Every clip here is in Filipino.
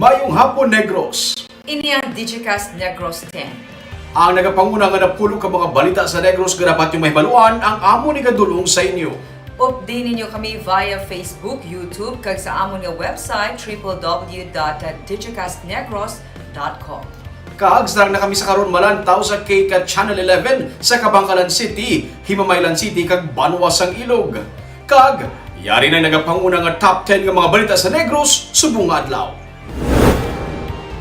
Mayong hapon, Negros. Ini ang Digicast Negros 10. Ang nagapanguna nga napulo ka mga balita sa Negros nga dapat yung mahibaluan ang amo ni kadulong sa inyo. Update ninyo kami via Facebook, YouTube, kag sa amon nga website www.digicastnegros.com. Kaagsarang na kami sa karon malantaw sa Kika Channel 11 sa Kabangkalan City, Himamaylan City kag Banwasang Ilog. Kag yari na nagapanguna nga top 10 nga mga balita sa Negros subong nga adlaw.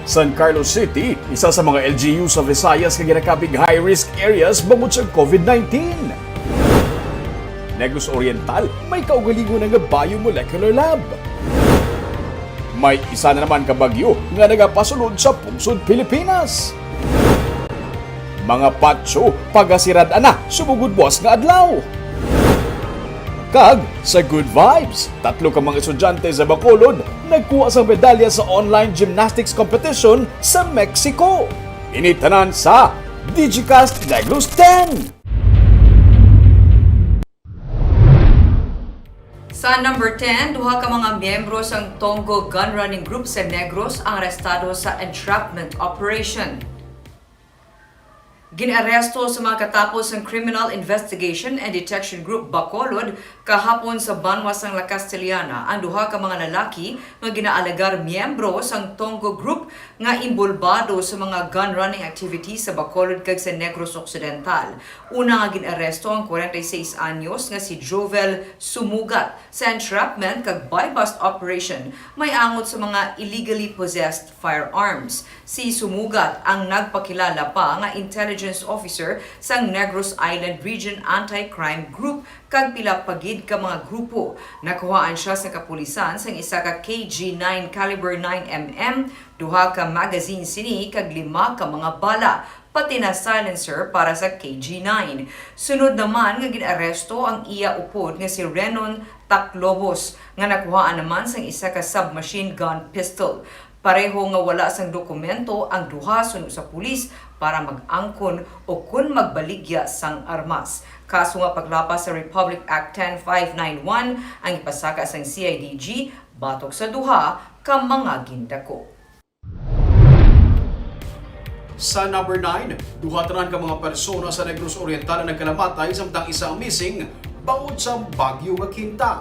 San Carlos City, isa sa mga LGU sa Visayas nga ginakabig high-risk areas bangod sa COVID-19. Negros Oriental, may kaugalingon nga biomolecular lab. May isa na naman ka bagyo nga nagapasulod sa pungsod Pilipinas. Mga patso, pagasirad ana, sumugod buwas nga adlaw. Kag sa Good Vibes, 3 ka mga estudyante sa Bacolod nagkuha sa medalya sa online gymnastics competition sa Mexico. Initanan sa Digicast Negros 10. Sa number 10, duha ka mga miyembro sang Tonggo Gun Running Group sa Negros ang arestado sa entrapment operation. Ginaresto sa mga katapos ng Criminal Investigation and Detection Group Bacolod kahapon sa Banwasang La Castellana ang duha ka mga lalaki nga ginaalagar miyembro sang Tonggo Group nga imbolbado sa mga gun running activities sa Bacolod kag sa Negros Occidental. Una nga ginaresto ang 46 anyos nga si Jovel Sumugat sa entrapment kag buy-bust operation may angot sa mga illegally possessed firearms. Si Sumugat ang nagpakilala pa nga intelligence officer sa Negros Island Region Anti-Crime Group kag pila pagid ka mga grupo. Nakuhaan siya sa kapulisan sang isa ka KG9 caliber 9mm, duha ka magazine sini kag 5 ka mga bala, pati na silencer para sa KG9. Sunod naman nga ginaresto ang iya upod nga si Renon Taclobos nga nakuhaan naman sang isa ka submachine gun pistol. Pareho nga wala sang dokumento ang duha suno sa pulis para mag-angkon o kun magbaligya sang armas. Kaso nga paglapas sa Republic Act 10591 ang ipasaka sang CIDG batok sa duha ka mga gindako. Sa number 9, duha tanan ka mga persona sa Negros Oriental ang nagkalamatay samtang isa ang missing bangod sa bagyo nga Kinta.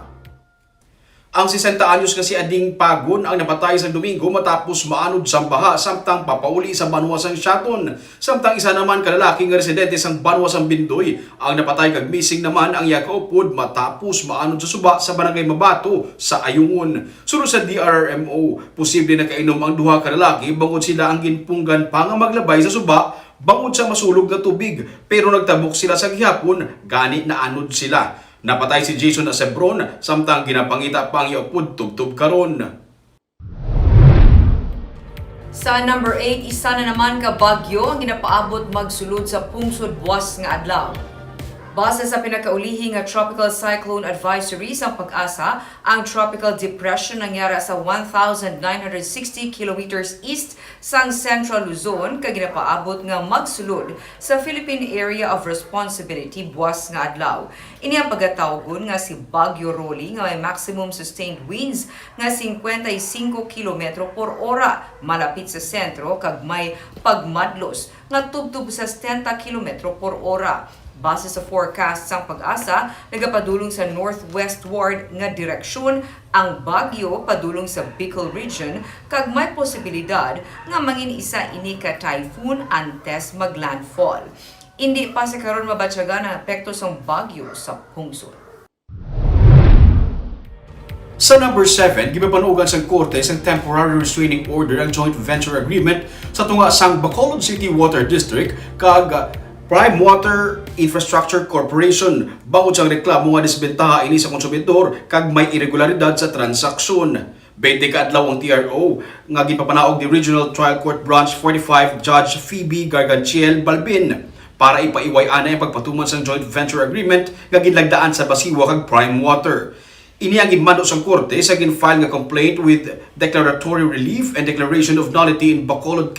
Ang 60 anyos nga si Ading Pagon ang napatay sa Domingo matapos maanod sa baha samtang papauli sa Banwasang Shaton. Samtang isa naman kalalaki nga residente sa Banwasang Bindoy ang napatay kag missing naman ang iya kaupod matapos maanod sa suba sa Barangay Mabato sa Ayungon. Sunod sa DRRMO, posible na kainom ang duha ka lalaki bangod sila ang ginpunggan pa nga maglabay sa suba bangod sa masulog na tubig pero nagtabok sila sa gihapon gani na anod sila. Napatay si Jason Asebron samtang ginapangita pang iupod tubtub karon. Sa number 8, isa na naman ka bagyo ang ginapaabot magsulod sa pungsod buwas nga adlaw. Base sa pinakaulihi nga Tropical Cyclone Advisory sa Pag-asa, ang tropical depression nangyara sa 1,960 kilometers east sang Central Luzon kag ginapaabot nga magsulod sa Philippine Area of Responsibility buwas nga adlaw. Ini ang pagkatawgon nga si Bagyo Rolly nga may maximum sustained winds nga 55 km per ora malapit sa sentro kag may pagmadlos nga tubtub sa 70 km per ora. Base sa forecast sang Pag-asa, nagapadulong sa northwestward nga direksyon ang bagyo padulong sa Bicol region kag may posibilidad nga mangin isa ini ka typhoon antes maglandfall. Hindi pa sa karon mabatyagan ang epekto sang bagyo sa pungsod. Sa number 7, gipapanugan sa korte sa temporary restraining order ang joint venture agreement sa tunga sang Bacolod City Water District kag Prime Water Infrastructure Corporation bangod sa reklamo nga disbentaha ini sa konsumidor kag may irregularidad sa transaksyon. 20 ka adlaw ang TRO nga gipapanaog ni Regional Trial Court Branch 45 Judge Phoebe Garganchiel Balbin para ipaiway-ana ang pagpatuman sa joint venture agreement nga ginlagdaan sa Basiwa kag Prime Water. Ini ang gimando sa korte sa ginfile nga complaint with declaratory relief and declaration of nullity in Bacolod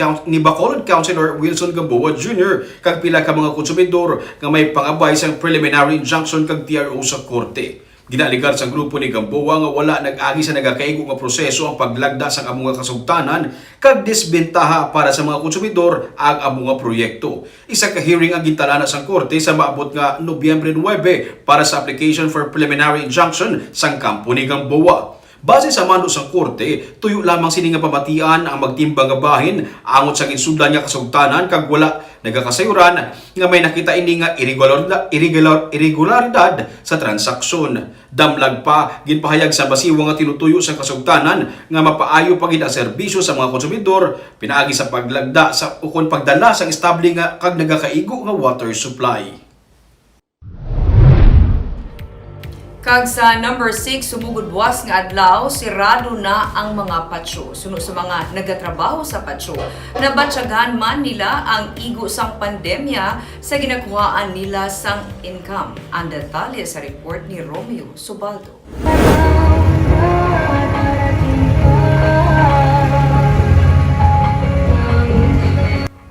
Councilor Wilson Gamboa Jr. kag pila ka mga konsumidor nga may pangabay sa preliminary injunction kag TRO sa korte. Ginaligar sa grupo ni Gamboa nga wala nag-agi sa nagakaigo nga proseso ang paglagda sa among nga kasugtanan kag disbentaha para sa mga konsumidor ang among nga proyekto. Isa ka hearing ang gintalana sa korte sa maabot nga Nobyembre 9 para sa application for preliminary injunction sang kampo ni Gamboa. Base sa mando sa korte, tuyo lamang sini nga pamatian ang magtimbang nga bahin angot sa ginsudlan nga kasugtanan kag wala nagakasayuran nga may nakita ini nga irregularidad sa transaksyon. Damlag pa ginpahayag sa basiwa nga tinutuyo sa kasugtanan nga mapaayo pa gid ang serbisyo sa mga konsumidor pinaagi sa paglagda sa ukon pagdala sa estable nga kag nagakaigo nga water supply. Kag sa number 6, sumugod buwas nga adlaw, sirado na ang mga patsyo. Suno sa mga nagatrabaho sa patsyo, nabatsyagan man nila ang igo sang pandemya sa ginakuhaan nila sang income. Ang detalye sa report ni Romeo Subaldo.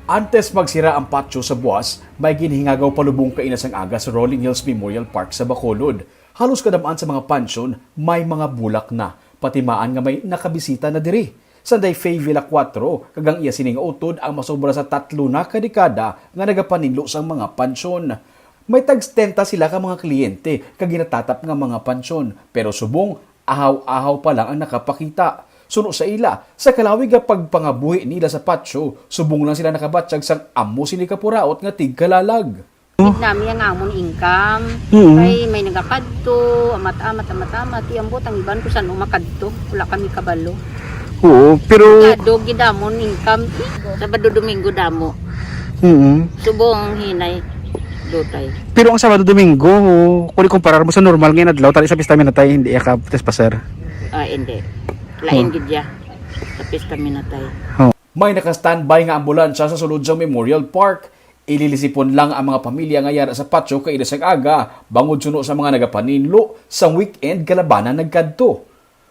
Antes magsira ang patio sa buwas, may ginhingagaw palubong kainasang aga sa Rolling Hills Memorial Park sa Bacolod. Halos kadamaan sa mga pansyon, may mga bulak na. Patimaan nga may nakabisita na diri. Sanday Fay Villa 4, kagang iya sining utod ang masobra sa 3 na kadekada nga nagapaninlo sa mga pansyon. May tagstenta sila ka mga kliyente kag ginatatap nga mga pansyon, pero subong ahaw-ahaw pa lang ang nakapakita. Suno sa ila, sa kalawig nga pagpangabuhi nila sa patio, subong lang sila nakabatsyag sang amo sini kapuraot nga tigkalalag. Nami ang amon income. Kay may nagakadto, amat-amat, iambot ang iban ko saan umakadto. Wala kami kabalo. Oo, pero... Dogi damon income. Sabado Domingo damo. Subong hinay. Dotay. Pero ang Sabado Domingo, kung ikumparar mo sa normal ngayon adlaw, tali sa pista minatay, hindi ka trespaser. Hindi. Lain gid ya. Sa pista minatay. May naka-standby nga ambulansya sa sulod sa Memorial Park. Ililisipon lang ang mga pamilya nga yara sa patio kay inasang aga, bangod suno sa mga nagapaninlo sa weekend kalabanan nagkadto.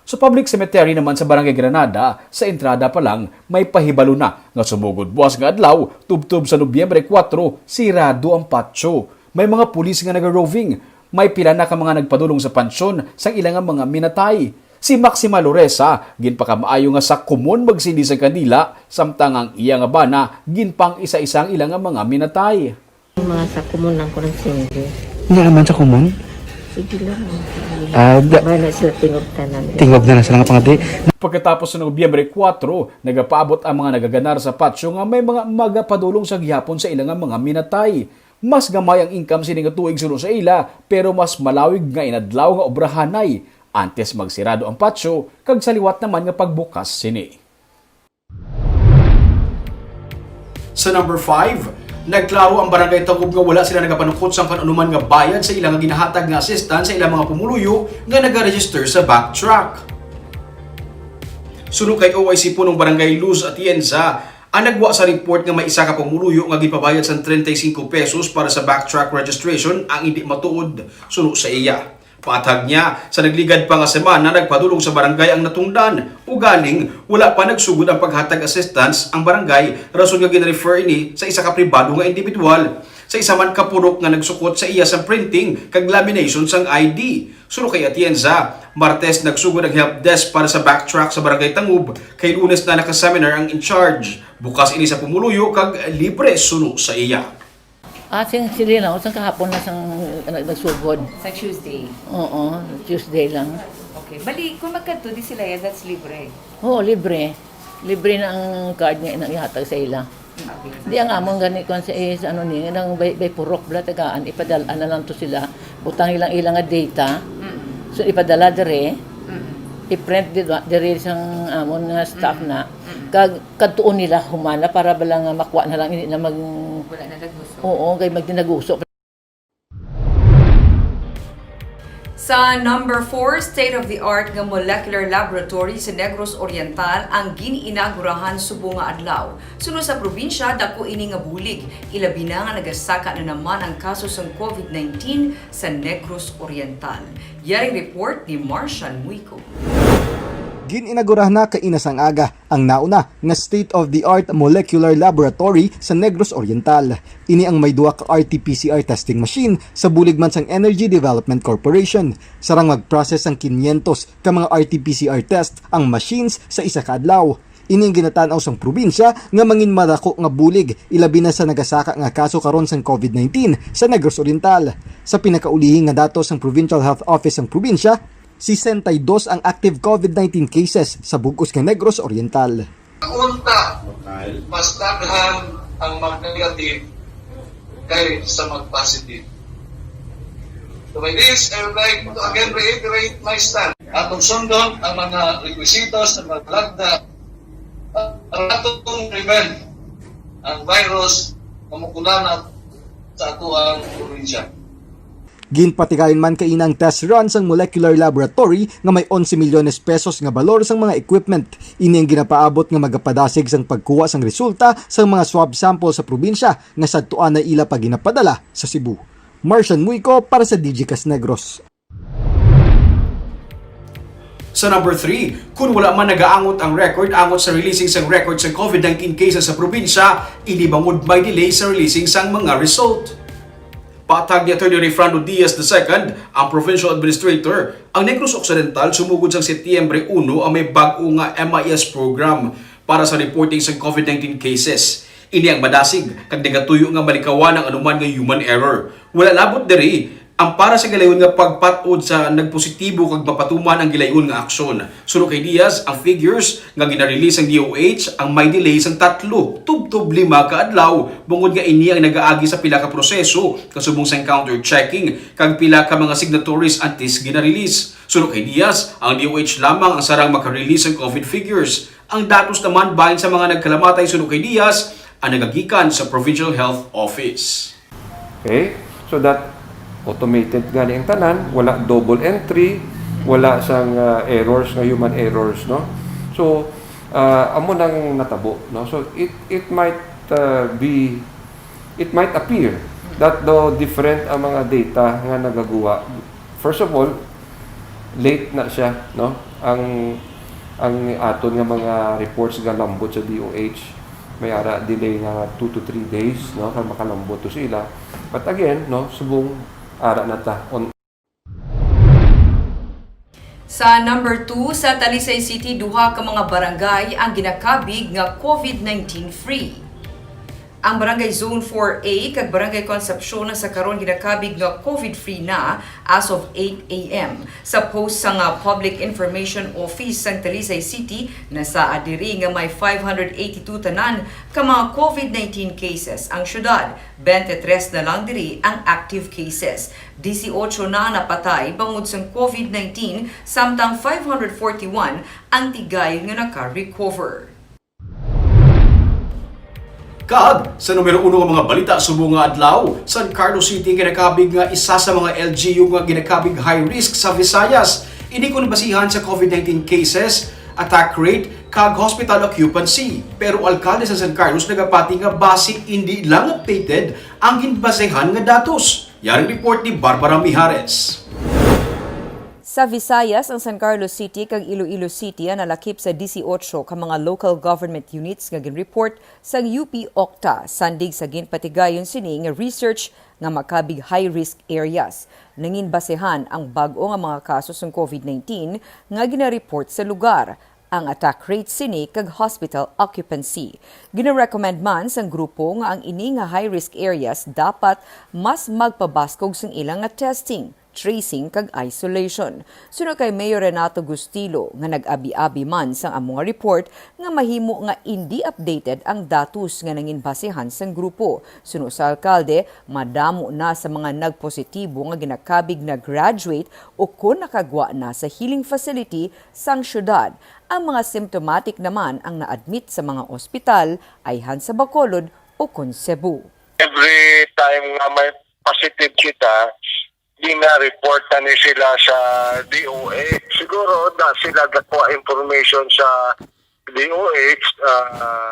Sa public cemetery naman sa Barangay Granada, sa entrada pa lang may pahibalo na nga sumugod buwas nga adlaw, tubtob sa Nobyembre 4, sirado ang patio. May mga pulis nga naga-roving, may pila na ka mga nagpadulong sa pansyon sang ilang mga minatay. Si Maxima Loresa, ginpakamaayo nga sa kumon magsindi sa kanila, samtang ang iya nga bana, ginpang isa-isang ilang mga minatay. Mga sa kumun lang ko ng sindi. Hindi naman sa kumon? Sige lang. Bala sila tingob tanan. Tingob na sila nga pangati. Pagkatapos ng Nobyembre 4, nagapaabot ang mga nagaganar sa patio nga may mga magapadulong sa gihapon sa ilang mga minatay. Mas gamay ang income sining tuig suno sa ila, pero mas malawig nga inadlaw nga obrahanay. Antes magsirado ang patio, kag saliwat naman nga pagbukas sini. Sa number 5, nagklaro ang barangay Tagub nga wala sila nagapanukot sa kanunuman nga bayad sa ilang ginahatag nga assistance sa ilang mga pumuluyo nga nagaregister sa backtrack. Suno kay OIC punong barangay Luz Atienza, ang nagwa sa report nga may isa ka pumuluyo nga gipabayad sa 35 pesos para sa backtrack registration ang hindi matuod suno sa iya. Patag niya, sa nagligad pa nga semana, nagpadulong sa barangay ang natungdan. Ugaling, wala pa nagsugod ang paghatag assistance ang barangay, rason nga ginrefer ini sa isa ka pribado nga individual. Sa isa man kapurok nga nagsukot sa iya sa printing kag lamination sang ID. Suno kay Atienza, Martes nagsugod ang help desk para sa backtrack sa barangay Tangub, kay Lunes na nakaseminar ang in charge. Bukas ini sa pumuluyo kag libre suno sa iya. Sila lang. Usang kahapon na sang nagsugod. Sa Tuesday. Oo, Tuesday lang. Okay. Bali, kung magkadto di sila, that's libre. Oo, libre. Libre na ang card nga ihatag sa ila. Di ang among ganit kon sa ano ni nang bay purok bla tagaan ipadala na lang to sila. Butang ilang nga data. So ipadala dire. I-print dire sang amon nga staff na. Kag kadtuon nila humana para bala nga makuha na lang hindi na mag Wala na naggusto. oo, kay magdinaguso. Sa number 4, state-of-the-art nga molecular laboratory sa Negros Oriental ang giniinagurahan subong nga adlaw. Suno sa probinsya, dako ini nga bulig. Ilabi na nga nagasaka na naman ang kaso sa COVID-19 sa Negros Oriental. Yaring report ni Marcian Muico. Gininaugurahan na kainasang aga ang nauna nga state-of-the-art molecular laboratory sa Negros Oriental. Ini ang may duwa ka RT-PCR testing machine sa bulig man sang Energy Development Corporation. Sarang mag-process ang 500 ka mga RT-PCR test ang machines sa isa ka adlaw. Ini ang ginatanaw sang probinsya nga mangin madako nga bulig ilabi na sa nagasaka nga kaso karon sang COVID-19 sa Negros Oriental. Sa pinakaulihing nga datos sang Provincial Health Office sang probinsya, 62 ang active COVID-19 cases sa bugos nga Negros Oriental. Unta, mas daghan ang mag-negative kay sa mag-positive. So by this, I would like to again reiterate my stand. Atong sundon ang mga requisitos na maglagda ang atong prevent ang virus mamukulanat sa atuang probinsya. Ginpatigayon man kainang test run sang molecular laboratory nga may 11 milyones pesos nga balor sang mga equipment. Ini ang ginapaabot nga magapadasig sang pagkuha sang resulta sang mga swab sample sa probinsya nga sadtuan na ila pa ginapadala sa Cebu. Marcian Muico para sa Digicast Negros. Sa number 3, kung wala man nagaangot ang record angot sa releasing sang record sa COVID-19 cases sa probinsya, inibangod may delay sa releasing sang mga result. Patag ni Atty. Refrando Diaz II, ang Provincial Administrator, ang Negros Occidental sumugod sa Setyembre 1 ang may bago nga MIS program para sa reporting sa COVID-19 cases. Ini ang madasig kag nagatuyo nga malikawan ang anuman nga human error. Wala labot diri ang para sa gilayon nga pagpatod sa nagpositibo kag mapatuman ang gilayon nga aksyon. Suno kay Diaz, ang figures nga gina-release ang DOH ang may delay sang 3 tubtob 5 ka adlaw bungod nga ini ang nagaagi sa pila ka proseso kasubong sa counter checking kag pila ka mga signatories antes gina-release. Suno kay Diaz, ang DOH lamang ang sarang maka-release ang COVID figures. Ang datos naman bahin sa mga nagkalamatay suno kay Diaz ang nagagikan sa Provincial Health Office. Okay? So that automated gani ang tanan, wala double entry, wala sang errors nga human errors, no? So amo nang natabo, no? So it might appear that though different ang mga data nga nagaguwa. First of all, late na siya, no? Ang aton nga mga reports nga lambot sa DOH may ara delay nga 2 to 3 days, no? Kaya makalambot to sila. But again, no, subong ara na ta on. Sa number 2, sa Talisay City, duha ka mga barangay ang ginakabig nga COVID-19 free. Ang Barangay Zone 4A kag Barangay Concepcion sa karon ginakabig nga COVID-free na as of 8 a.m. Sa post sa Public Information Office sang Talisay City na sa adiri nga may 582 tanan ka mga COVID-19 cases ang syudad. 23 na lang diri ang active cases. 18 na napatay bangod sa COVID-19 samtang 541 ang tigay nga naka-recover. Kag sa numero 1 nga mga balita subong nga adlaw, San Carlos City ginakabig nga isa sa mga LGU nga ginakabig high risk sa Visayas. Ini kun basihan sa COVID-19 cases, attack rate kag hospital occupancy. Pero alkalde sa San Carlos nagapati nga base hindi lang updated ang ginbasehan nga datos. Yaring report ni Barbara Mijares. Sa Visayas, ang San Carlos City kag Iloilo City nalakip sa 18 ka mga local government units nga ginreport sa UP Octa sandig sa ginpatigayon sini nga research nga makabig high-risk areas. Nangin basehan ang bag-o nga mga kaso ng COVID-19 nga ginareport sa lugar. Ang attack rate sini kag hospital occupancy. Gina-recommend man sang grupo nga ang ini nga high-risk areas dapat mas magpabaskog sang ilang nga testing, tracing kag isolation. Sunod kay Mayor Renato Gustilo nga nag-abi-abi man sang among report nga mahimo nga hindi updated ang datos nga nangin basehan sang grupo. Sunod sa alkalde, madamo na sa mga nagpositibo nga ginakabig na graduate o kun nakagwa na sa healing facility sang syudad. Ang mga symptomatic naman ang na-admit sa mga ospital ay sa Bacolod o kun Cebu. Every time nga may positive kita, report ni sila sa DOH. Siguro na sila gakuha information sa DOH,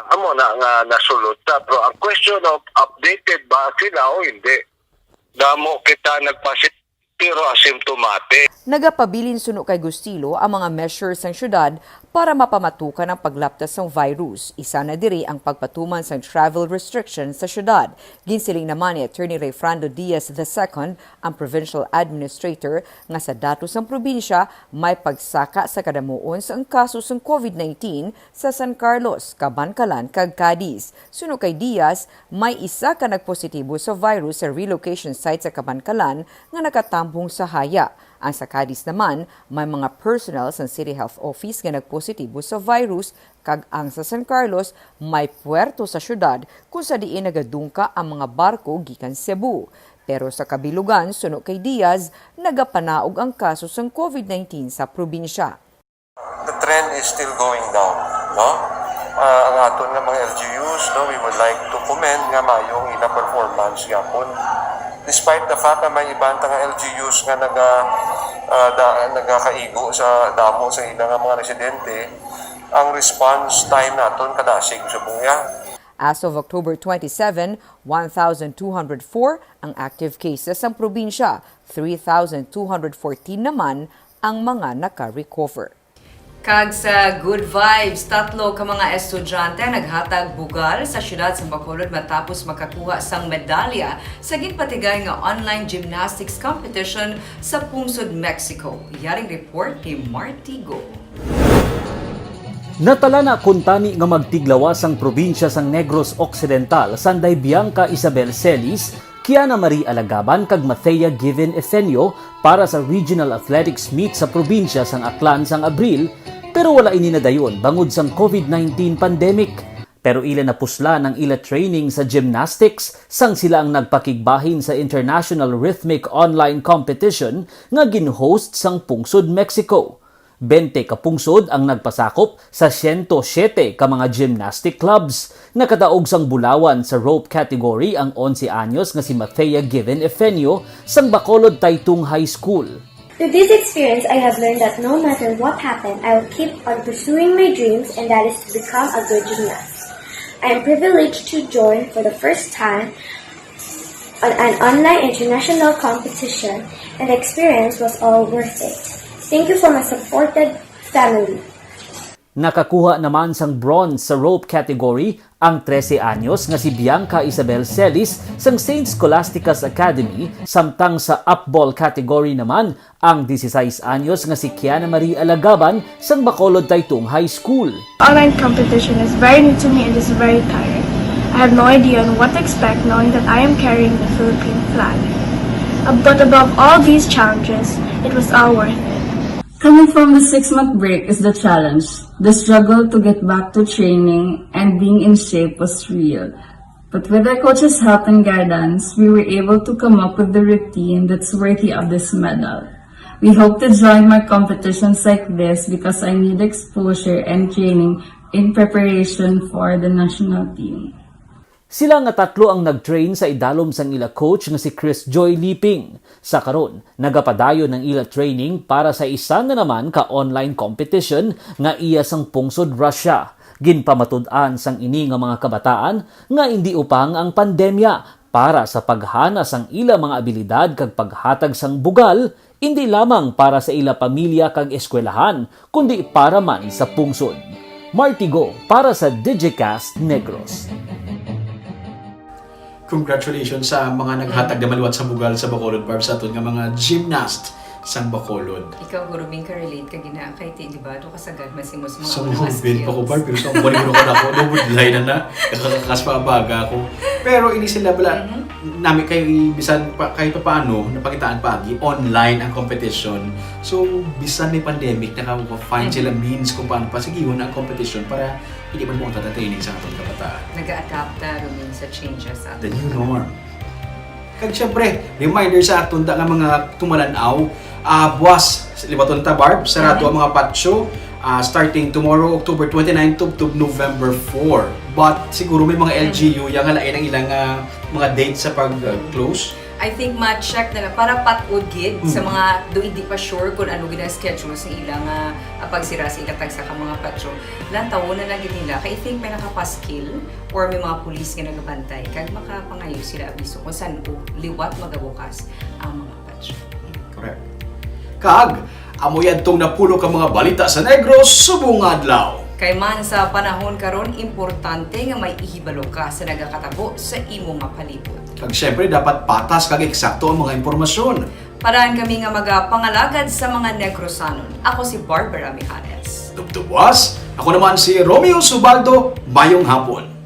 amo na nga nasulot na. Pero ang question of updated ba sila o hindi? Damo kita nagpositive pero asymptomatic. Nagapabilin suno kay Gustilo ang mga measures ng syudad para mapamatukan ang paglaptas ng virus. Isa na diri ang pagpatuman sa travel restrictions sa syudad. Ginsiling naman ni Attorney Rayfrando Diaz II, ang provincial administrator, nga sa datos ng probinsya may pagsaka sa kadamuon sa kaso ng COVID-19 sa San Carlos, Cabancalan, kag Cadiz. Suno kay Diaz, may isa ka nagpositibo sa virus sa relocation site sa Cabancalan nga nakatambong sa haya. Ang sa Cadiz naman, may mga personnel sa City Health Office nga nagpositibo sa virus, kag ang sa San Carlos may puerto sa syudad kung sa diin nagadungka ang mga barko gikan Cebu. Pero sa kabilugan, suno kay Diaz, nagapanaog ang kaso ng COVID-19 sa probinsya. The trend is still going down, no? Ang aton nga mga LGUs, no, we would like to commend nga mayong ina performance gyapon. Despite the fact na may ibang nga LGUs nga nagakaigo sa damo sa ilang mga residente, ang response time naton kadasig sa buya. As of October 27, 1,204 ang active cases sa probinsya, 3,214 naman ang mga naka-recover. Kag sa Good Vibes, 3 ka mga estudyante naghatag bugal sa siyudad sa Bacolod matapos makakuha sang medalya sa ginpatigay nga online gymnastics competition sa Pungsod, Mexico. Yaring report ni Martigo. Natala na kuntani nga magtiglawas ang probinsya sang Negros Occidental sanday Bianca Isabel Celis, Kiana Marie Alagaban kag Mathea Given Efenio para sa Regional Athletics Meet sa probinsya sang Aklan sang Abril, pero wala ini nadayon bangod sang COVID-19 pandemic. Pero ila napusla ng ila training sa gymnastics sang sila ang nagpakigbahin sa International Rhythmic Online Competition nga gin-host sang Pungsod, Mexico. 20 ka pungsod ang nagpasakop sa 107 ka mga gymnastic clubs. Nakataog sang bulawan sa rope category ang 11 anyos nga si Mathea Given Efenio sang Bacolod Taytong High School. Through this experience, I have learned that no matter what happened, I will keep on pursuing my dreams, and that is to become a good gymnast. I am privileged to join for the first time an online international competition, and the experience was all worth it. Thank you for my supported family. Nakakuha naman sang bronze sa rope category ang 13 anyos nga si Bianca Isabel Celis sang St. Scholastica's Academy, samtang sa upball category naman ang 16 anyos nga si Kiana Marie Alagaban sang Bacolod Taytong High School. Online competition is very new to me and is very tiring. I have no idea on what to expect knowing that I am carrying the Philippine flag. But above all these challenges, it was all worth it. Coming from the 6-month break is the challenge. The struggle to get back to training and being in shape was real. But with our coach's help and guidance, we were able to come up with the routine that's worthy of this medal. We hope to join more competitions like this because I need exposure and training in preparation for the national team. Sila nga tatlo ang nag-train sa idalom sang ila coach nga si Chris Joy Liping. Sa karon, nagapadayon ng ila training para sa isa na naman ka online competition nga iya sang Pungsod, Russia. Ginpamatud-an sang ini nga mga kabataan nga hindi upang ang pandemya para sa paghana sang ila mga abilidad kag paghatag sang bugal, hindi lamang para sa ila pamilya kag eskwelahan, kundi para man sa pungsod. Martigo para sa Digicast Negros. Congratulations sa mga naghatag na maluwat sa bugal sa Bacolod, Barb, sa aton nga mga gymnast sa Bacolod. Ikaw, Gurubing, ka relate ka gina kay ti, di ba? Ito kasagad masimos mga Sa mga movement pa ko, Barb, pero sa balik ko na ako, nabudlay na kakakakas pa baga ako. Pero ini sila bala, namin kayo bisan pa, kahit pa paano, napakitaan pagi, online ang competition. So, bisan may pandemic, nakaka-find sila means kung paano pa sigiwan ang competition para hindi man mo ang training sa atong kabataan. Nag-a-adapt na rin sa changes sa The new norm. Kag syempre, reminder sa aton nga mga tumalanaw, buwas libaton ta, Barb, sarado ang mga patio starting tomorrow, October 29 to November 4. But siguro may mga LGU yang halain ang ilang mga dates sa pag-close. I think ma-check na lang para patud gid sa mga do hindi pa sure kung ano gid ang schedule sa ilang pagsira sa ilang tagsa ka mga patro. Lan tawo na lang gid nila kay I think may nakapaskil or may mga pulis nga nagabantay kag makapangayo sila abiso kung saan liwat magabukas ang mga patro. Kag, amoy adtong napulo ka mga balita sa Negros subong adlaw. Kay man sa panahon karon importante nga may ihibalo ka sa nagakatabo sa imo nga palibot. Kag syempre dapat patas kag eksakto ang mga impormasyon. Paraan kami nga magapangalagad sa mga Negrosanon. Ako si Barbara Mijares. Tubtubwas, ako naman si Romeo Subaldo, mayong hapon.